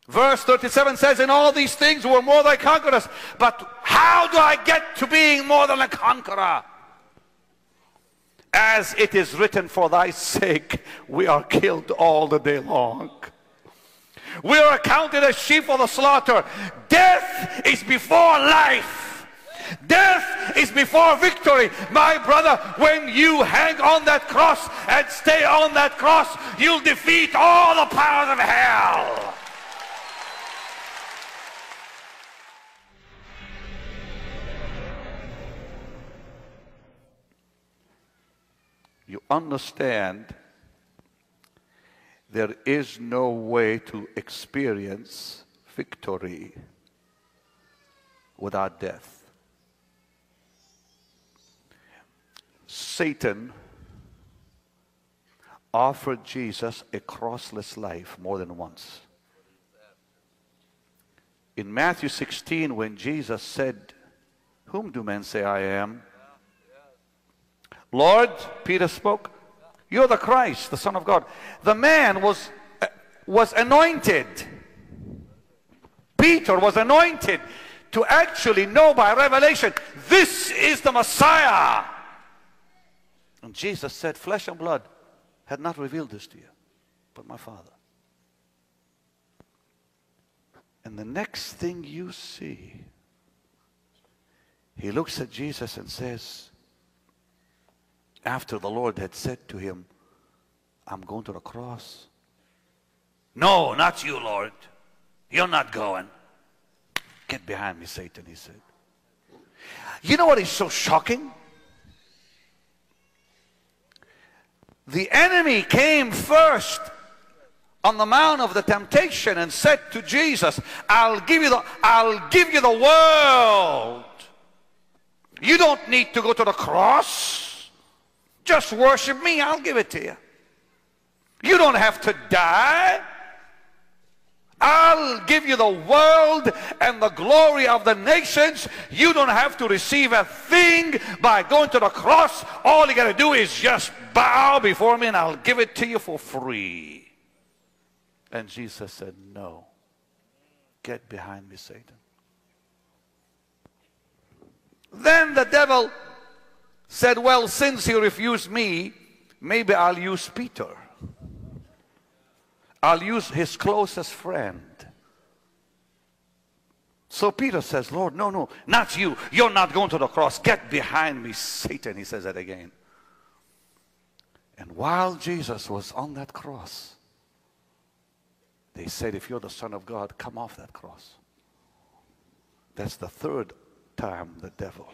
Verse 37 says, in all these things we're more than conquerors. But how do I get to being more than a conqueror? As it is written, for thy sake we are killed all the day long. We are accounted as sheep for the slaughter. Death is before life. Death is before victory. My brother, when you hang on that cross and stay on that cross, you'll defeat all the powers of hell. You understand, there is no way to experience victory without death. Satan offered Jesus a crossless life more than once. In Matthew 16, when Jesus said, whom do men say I am? Lord, Peter spoke, you're the Christ, the Son of God. The man was anointed. Peter was anointed to actually know by revelation, this is the Messiah. And Jesus said, flesh and blood had not revealed this to you, but my Father. And the next thing you see, he looks at Jesus and says, after the Lord had said to him, I'm going to the cross. No, not you, Lord. You're not going. Get behind me, Satan, he said. You know what is so shocking? The enemy came first on the mount of the temptation and said to Jesus, I'll give you the world. You don't need to go to the cross. Just worship me, I'll give it to you. You don't have to die. I'll give you the world and the glory of the nations. You don't have to receive a thing by going to the cross. All you got to do is just bow before me and I'll give it to you for free. And Jesus said, no. Get behind me, Satan. Then the devil said, well, since he refused me, maybe I'll use Peter. I'll use his closest friend. So Peter says, Lord, no, not you. You're not going to the cross. Get behind me, Satan. He says that again. And while Jesus was on that cross, they said, if you're the Son of God, come off that cross. That's the third time the devil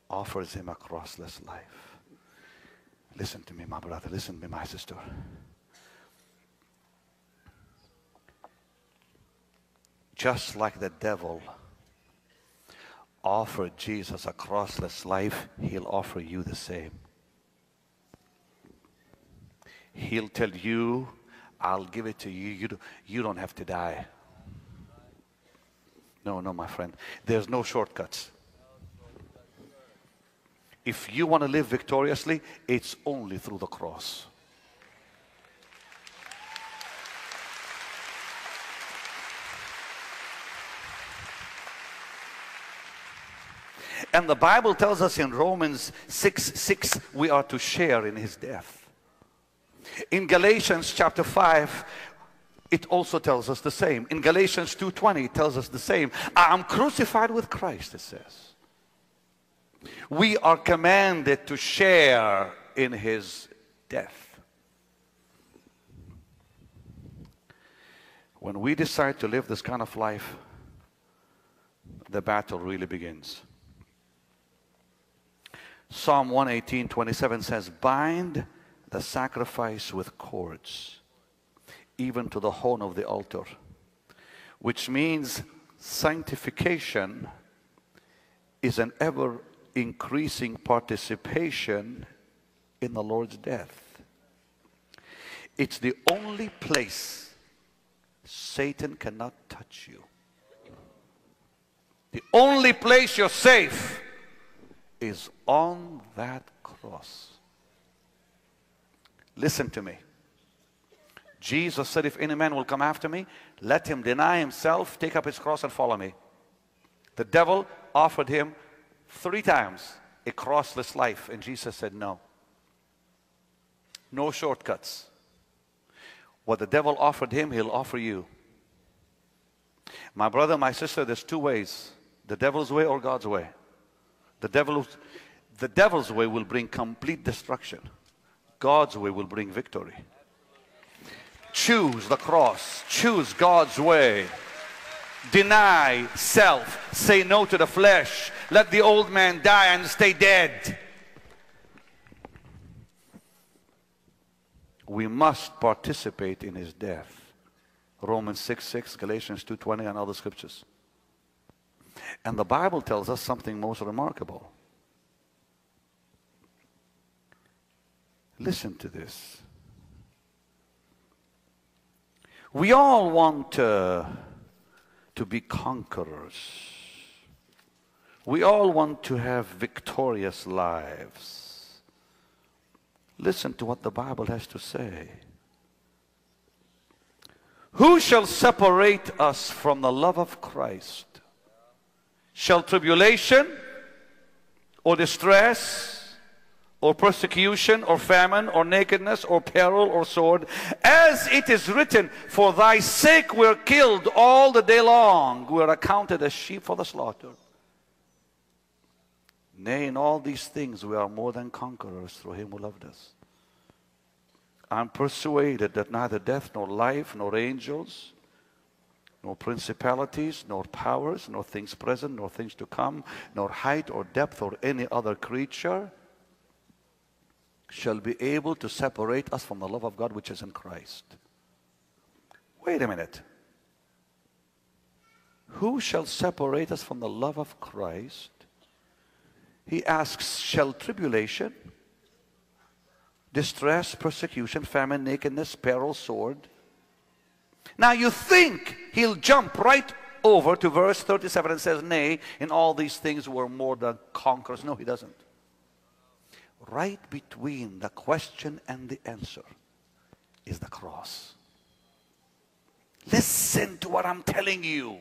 offers him a crossless life. Listen to me, my brother. Listen to me, my sister. Just like the devil offered Jesus a crossless life, he'll offer you the same. He'll tell you, I'll give it to you. You don't have to die. No, my friend. There's no shortcuts. If you want to live victoriously, it's only through the cross. And the Bible tells us in Romans 6:6, we are to share in his death. In Galatians chapter 5, it also tells us the same. In Galatians 2:20, it tells us the same. I am crucified with Christ, it says. We are commanded to share in his death. When we decide to live this kind of life, the battle really begins. Psalm 118:27 says, bind the sacrifice with cords, even to the horn of the altar, which means sanctification is an ever increasing participation in the Lord's death. It's the only place Satan cannot touch you. The only place you're safe is on that cross. Listen to me. Jesus said, if any man will come after me, let him deny himself, take up his cross and follow me. The devil offered him 3 times a crossless life, and Jesus said no. No shortcuts. What the devil offered him, he'll offer you. My brother, my sister, there's 2 ways. The devil's way or God's way. The devil's way will bring complete destruction. God's way will bring victory. Choose the cross. Choose God's way. Deny self. Say no to the flesh. Let the old man die and stay dead. We must participate in his death. Romans 6:6, Galatians 2:20, and other scriptures. And the Bible tells us something most remarkable. Listen to this. We all want to be conquerors. We all want to have victorious lives. Listen to what the Bible has to say. Who shall separate us from the love of Christ? Shall tribulation or distress or persecution or famine or nakedness or peril or sword? As it is written, for thy sake we are killed all the day long. We are accounted as sheep for the slaughter. Nay, in all these things we are more than conquerors through him who loved us. I'm persuaded that neither death nor life nor angels nor principalities nor powers nor things present nor things to come nor height or depth or any other creature shall be able to separate us from the love of God which is in Christ. Wait a minute. Who shall separate us from the love of Christ? He asks, shall tribulation, distress, persecution, famine, nakedness, peril, sword? Now you think he'll jump right over to verse 37 and says, nay, in all these things we're more than conquerors. No, he doesn't. Right between the question and the answer is the cross. Listen to what I'm telling you.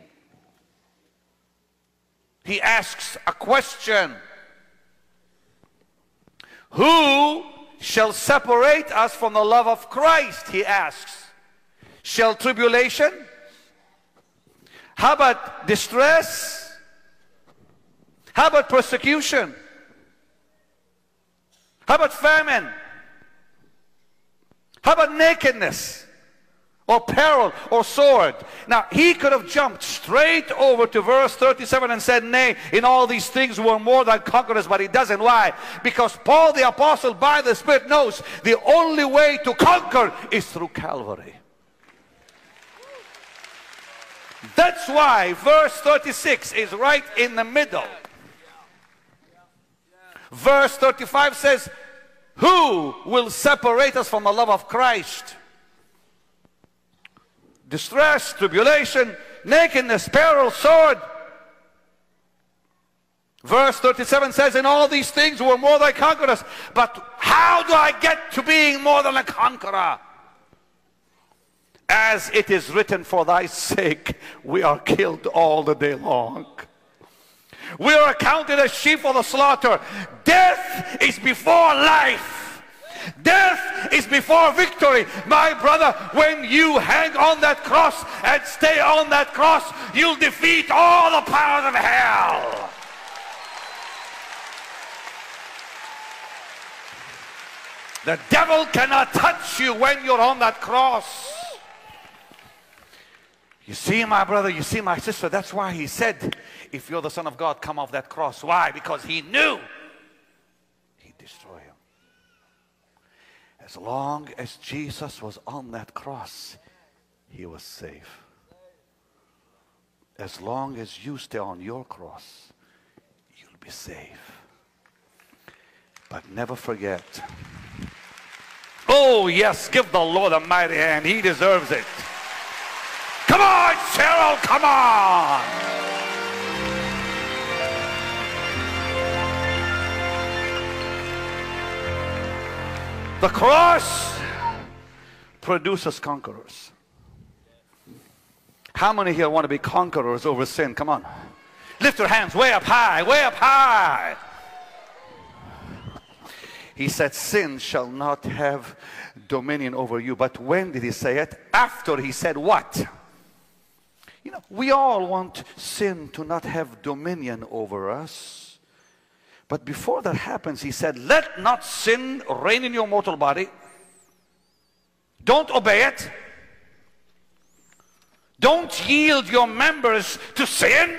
He asks a question. Who shall separate us from the love of Christ? He asks. Shall tribulation? How about distress? How about persecution? How about famine? How about nakedness? Or peril? Or sword? Now, he could have jumped straight over to verse 37 and said, nay, in all these things we're more than conquerors, but he doesn't. Why? Because Paul the Apostle by the Spirit knows the only way to conquer is through Calvary. That's why verse 36 is right in the middle. Verse 35 says, who will separate us from the love of Christ? Distress, tribulation, nakedness, peril, sword. Verse 37 says, in all these things we're more than conquerors. But how do I get to being more than a conqueror? As it is written, for thy sake we are killed all the day long. We are accounted as sheep for the slaughter. Death is before life. Death is before victory. My brother, when you hang on that cross and stay on that cross, you'll defeat all the powers of hell. The devil cannot touch you when you're on that cross. You see, my brother, you see, my sister, that's why he said, if you're the Son of God, come off that cross. Why? Because he knew he'd destroy him. As long as Jesus was on that cross, he was safe. As long as you stay on your cross, you'll be safe. But never forget. Oh, yes, give the Lord a mighty hand. He deserves it. Come on, Cheryl, come on. The cross produces conquerors. How many here want to be conquerors over sin? Come on. Lift your hands way up high, way up high. He said, sin shall not have dominion over you. But when did he say it? After he said what? You know, we all want sin to not have dominion over us. But before that happens, he said, let not sin reign in your mortal body. Don't obey it. Don't yield your members to sin.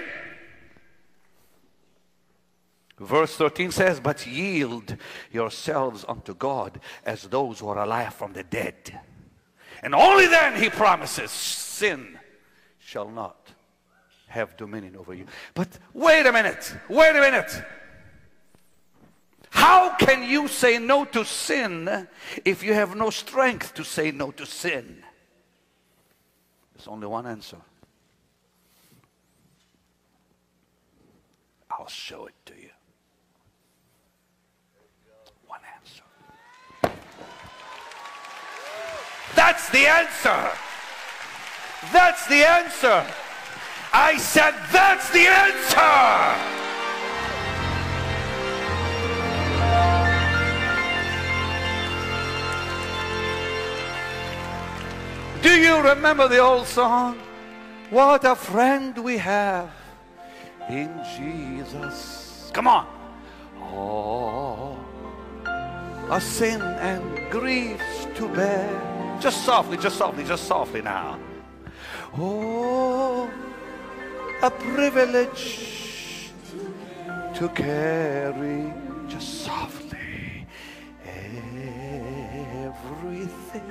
Verse 13 says, but yield yourselves unto God as those who are alive from the dead. And only then he promises sin shall not have dominion over you. But wait a minute, wait a minute. How can you say no to sin if you have no strength to say no to sin? There's only one answer. I'll show it to you. One answer. That's the answer. That's the answer. I said that's the answer. Do you remember the old song? What a friend we have in Jesus. Come on. Oh, a sin and griefs to bear. Just softly, just softly, just softly now. Oh, a privilege to carry, just softly, everything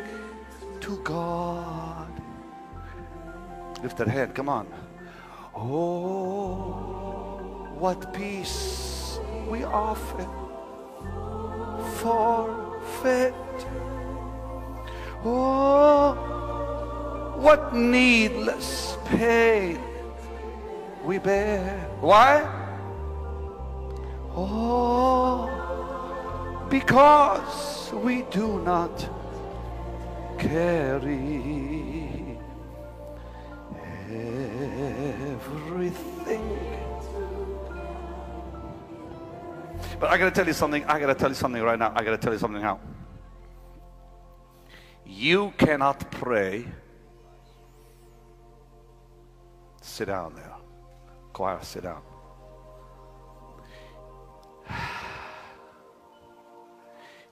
to God. Lift that hand, come on. Oh, what peace we often forfeit. Oh, what needless pain we bear. Why? Oh, because we do not carry everything. But I gotta tell you something. I gotta tell you something right now. I gotta tell you something now. You cannot pray. Sit down there. Choir, sit down.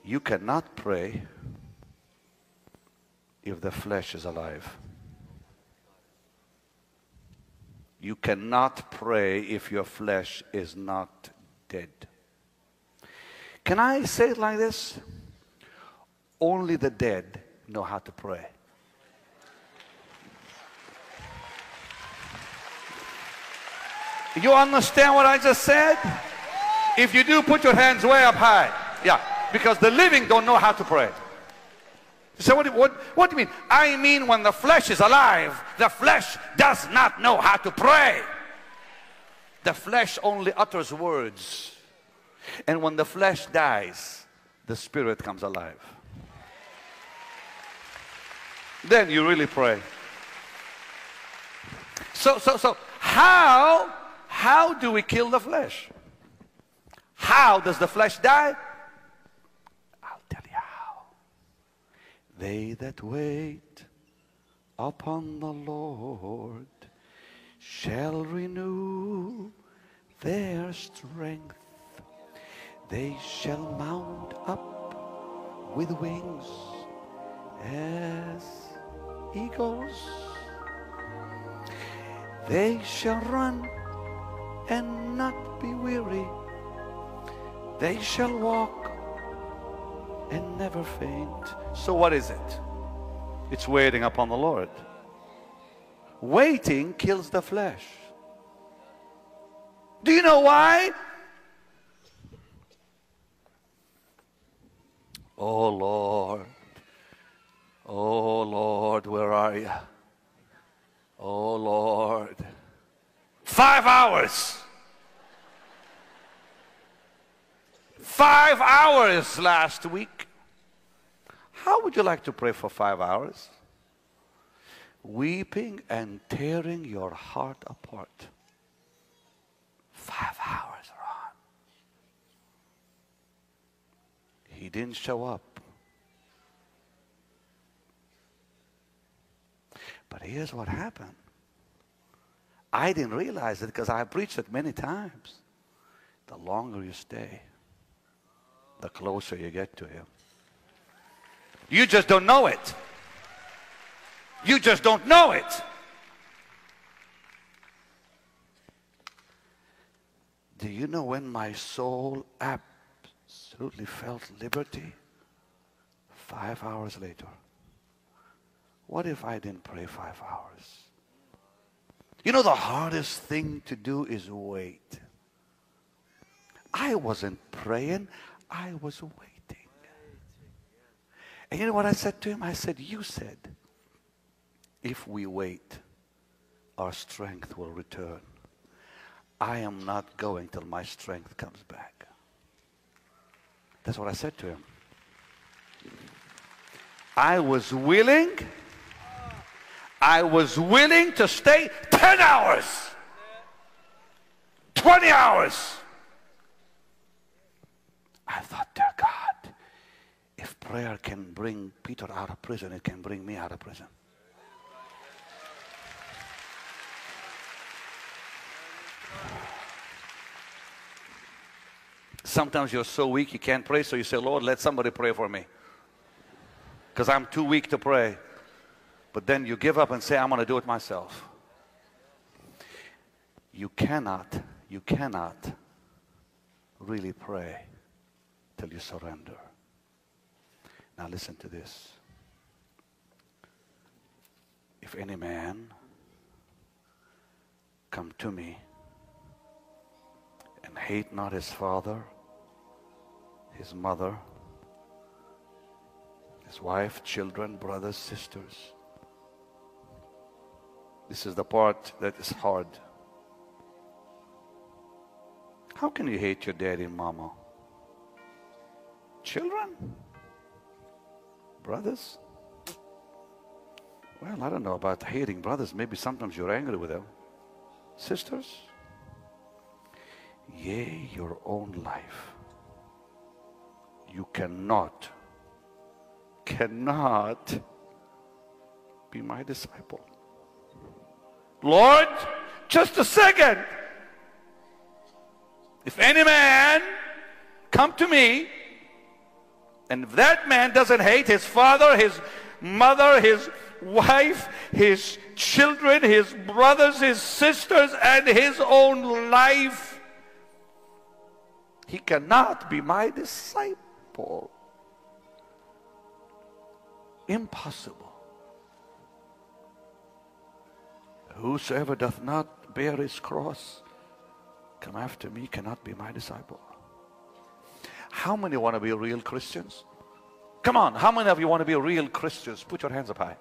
You cannot pray if the flesh is alive. You cannot pray if your flesh is not dead. Can I say it like this? Only the dead know how to pray. You understand what I just said? If you do, put your hands way up high. Yeah, because the living don't know how to pray. So what do you mean? I mean when the flesh is alive, the flesh does not know how to pray. The flesh only utters words. And when the flesh dies, the spirit comes alive. Then you really pray. So how do we kill the flesh? How does the flesh die? I'll tell you how. They that wait upon the Lord shall renew their strength. They shall mount up with wings as eagles. They shall run and not be weary. They shall walk and never faint. So what is it? It's waiting upon the Lord. Waiting kills the flesh. Do you know why? Oh Lord, oh Lord, where are you? Oh Lord, 5 hours. 5 hours last week. How would you like to pray for 5 hours? Weeping and tearing your heart apart. 5 hours, Ron. He didn't show up. But here's what happened. I didn't realize it because I preached it many times. The longer you stay, the closer you get to him. You just don't know it. You just don't know it. Do you know when my soul absolutely felt liberty? 5 hours later. What if I didn't pray 5 hours? You know, the hardest thing to do is wait. I wasn't praying, I was waiting. And you know what I said to him? I said, you said, if we wait, our strength will return. I am not going till my strength comes back. That's what I said to him. I was willing to stay 10 hours, 20 hours. I thought, dear God, if prayer can bring Peter out of prison, it can bring me out of prison. Sometimes you're so weak you can't pray, so you say, Lord, let somebody pray for me, because I'm too weak to pray. But then you give up and say, I'm going to do it myself. You cannot really pray till you surrender. Now listen to this. If any man come to me and hate not his father, his mother, his wife, children, brothers, sisters. This is the part that is hard. How can you hate your daddy and mama? Children? Brothers? Well, I don't know about hating brothers. Maybe sometimes you're angry with them. Sisters? Yea, your own life. You cannot be my disciple. Lord, just a second. If any man come to me, and if that man doesn't hate his father, his mother, his wife, his children, his brothers, his sisters, and his own life, he cannot be my disciple. Impossible. Whosoever doth not bear his cross, come after me, cannot be my disciple. How many want to be real Christians? Come on, how many of you want to be real Christians? Put your hands up high.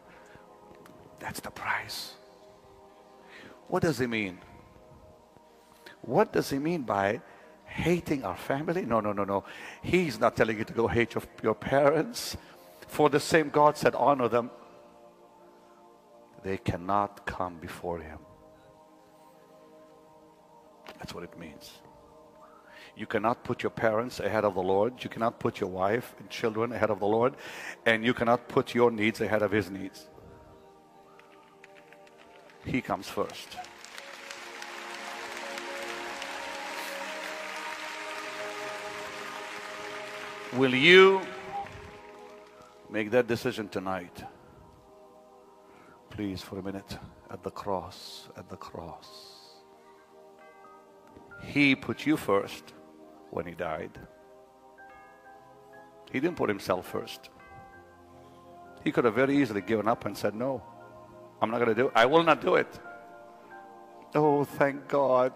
That's the price. What does he mean? What does he mean by hating our family? No. He's not telling you to go hate your parents. For the same God said, honor them. They cannot come before him. That's what it means. You cannot put your parents ahead of the Lord. You cannot put your wife and children ahead of the Lord. And you cannot put your needs ahead of his needs. He comes first. Will you make that decision tonight? Please, for a minute, at the cross, at the cross. He put you first when he died. He didn't put himself first. He could have very easily given up and said, no, I'm not going to do it. I will not do it. Oh, thank God.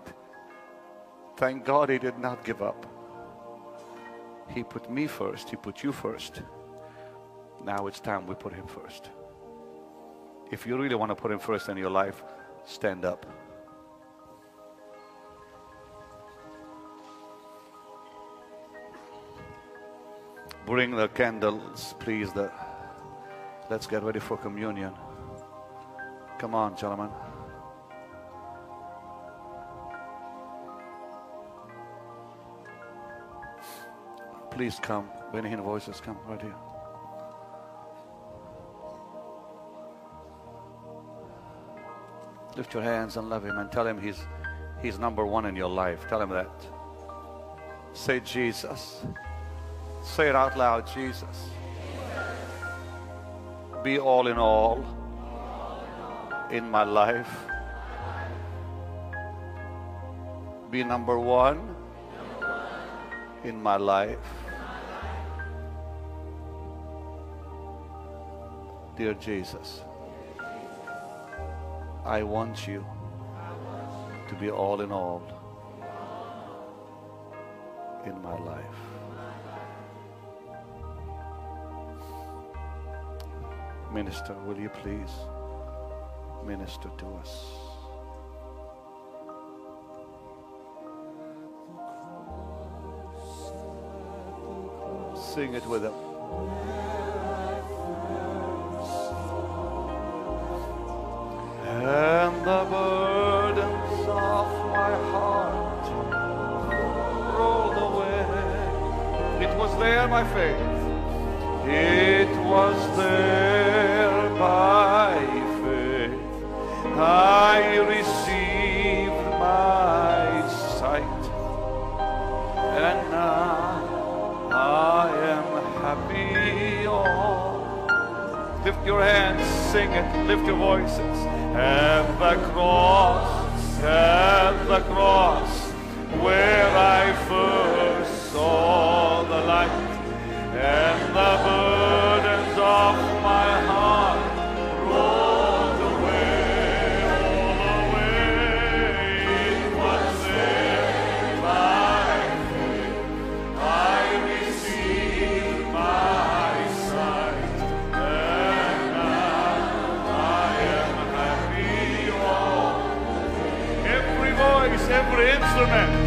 Thank God he did not give up. He put me first. He put you first. Now it's time we put him first. If you really want to put him first in your life, stand up. Bring the candles, please, the Let's get ready for communion. Come on, gentlemen. Please come. When you hear voices, come right here. Lift your hands and love him and tell him he's number one in your life. Tell him that. Say Jesus. Say it out loud, Jesus. Be all in all in my life. Be number one in my life. Dear Jesus, I want you to be all in all in my life. Minister, will you please minister to us? Sing it with him. And the burdens of my heart rolled away. It was there by faith. It was there by faith. I received my sight, and now I am happy. Oh, lift your hands, sing it, lift your voices. At the cross, where I first saw the light, and the burdens of my heart rolled away, all away. It was there by faith. I received my sight, and now I am happy. Oh, every voice, every instrument.